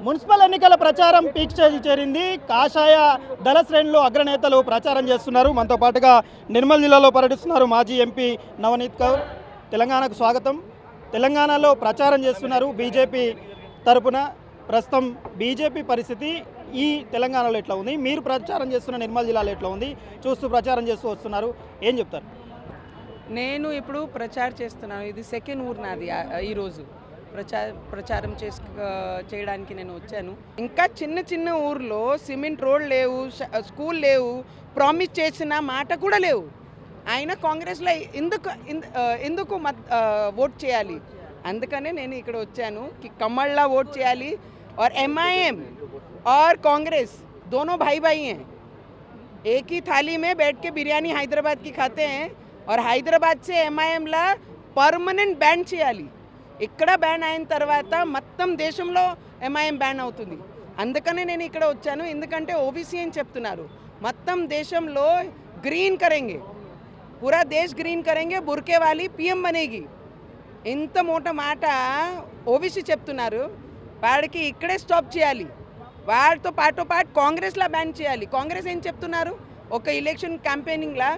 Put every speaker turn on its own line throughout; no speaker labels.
Municipal ఎన్నికల ప్రచారం peak stage చేరింది. కాషాయ దళ శ్రేణులు అగ్రనేతలు ప్రచారం చేస్తున్నారు. మనతో పాటుగా నిర్మల్ జిల్లాలో పర్యటిస్తున్నారు మాజీ ఎంపీ నవనీత్ కౌర్. తెలంగాణకు స్వాగతం. తెలంగాణలో ప్రచారం చేస్తున్నారు బీజేపీ తరపున. ప్రస్తుతం బీజేపీ పరిస్థితి ఈ తెలంగాణలో ఎట్లా ఉంది, మీరు ప్రచారం చేస్తున్న నిర్మల్ జిల్లాలో ఎట్లా ఉంది, చూస్తూ ప్రచారం చేస్తూ వస్తున్నారు, ఏం చెప్తారు?
నేను ఇప్పుడు ప్రచారం చేస్తున్నాను. ఇది సెకండ్ ఊరు నాది. ఈరోజు ప్రచారం చేయడానికి నేను వచ్చాను. ఇంకా చిన్న చిన్న ఊర్లో సిమెంట్ రోడ్ లేవు, స్కూల్ లేవు, ప్రామిస్ చేసిన మాట కూడా లేవు. ఆయన కాంగ్రెస్లో ఎందుకు ఓట్ చేయాలి? అందుకనే నేను ఇక్కడ వచ్చాను कि कमलला वोट చేయాలి और MIM और कांग्रेस दोनों भाई भाई हैं. एक ही थाली में बैठ के बिरयानी हैदराबाद की खाते हैं और हैदराबाद से MIM ला పర్మనెంట్ బ్యాన్ చేయాలి. ఇక్కడ బ్యాన్ అయిన తర్వాత మొత్తం దేశంలో MIM బ్యాన్ అవుతుంది. అందుకనే నేను ఇక్కడ వచ్చాను. ఎందుకంటే ఓబీసీ అని చెప్తున్నారు. మొత్తం దేశంలో గ్రీన్ కరెంగే, పూరా దేశ్ గ్రీన్ కరెంగే, బుర్కే వాली PM బనేగి. ఇంత మోట మాట ఓబీసీ చెప్తున్నారు. వాడికి ఇక్కడే స్టాప్ చేయాలి. వాడితో పాటు కాంగ్రెస్లా బ్యాన్ చేయాలి. కాంగ్రెస్ ఏం చెప్తున్నారు? ఒక ఎలక్షన్ క్యాంపెయినింగ్లా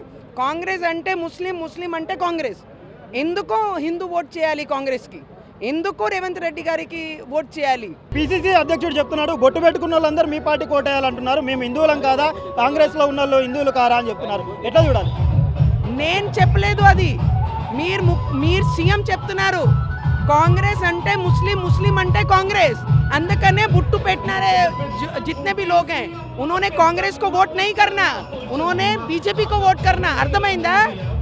కాంగ్రెస్ అంటే ముస్లిం, ముస్లిం అంటే కాంగ్రెస్. ఎందుకు హిందూ ఓట్ చేయాలి కాంగ్రెస్కి? ఎందుకు రేవంత్ రెడ్డి గారికి ఓట్ చేయాలి?
పిసిసి అధ్యక్షుడు చెప్తున్నాడు, బొట్టు పెట్టుకున్న వాళ్ళందరూ మీ పార్టీ కోటేయాలంటున్నారు, మేము హిందువులం కాదా, కాంగ్రెస్లో ఉన్న వాళ్ళు హిందువులు కారా అని చెప్తున్నారు. ఎట్లా చూడాలి?
నేను చెప్పలేదు అది. మీరు సీఎం చెప్తున్నారు. कांग्रेस अंटे मुस्लिम, मुस्लिम अंटे कांग्रेस. अंदकने बुट्टू पेटनारे जितने भी लोग हैं उन्होंने कांग्रेस को वोट नहीं करना, उन्होंने बीजेपी को वोट करना. అర్థమైందా?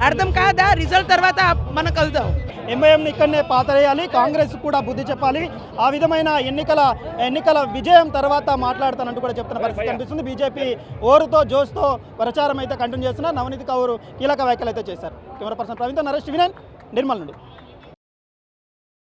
అర్థం కాదా? రిజల్ట్ తర్వాత మన కలుద్దాం.
ఎంఐఎంని ఇక్కడనే పాతరేయాలి, కాంగ్రెస్ కూడా బుద్ధి చెప్పాలి. ఆ విధమైన ఎన్నికల విజయం తర్వాత మాట్లాడతానంటూ కూడా చెప్తున్న పరిస్థితి కనిపిస్తుంది. బీజేపీ ఓరుతో జోష్తో ప్రచారం అయితే కంటిన్యూ చేస్తున్నారు. నవనీత్ కౌర్ కీలక వ్యాఖ్యలు అయితే చేశారు. కెమెరా పర్సన్ ప్రవీణ్తో నరేష్, టీవీ9 నిర్మల్ నుండి.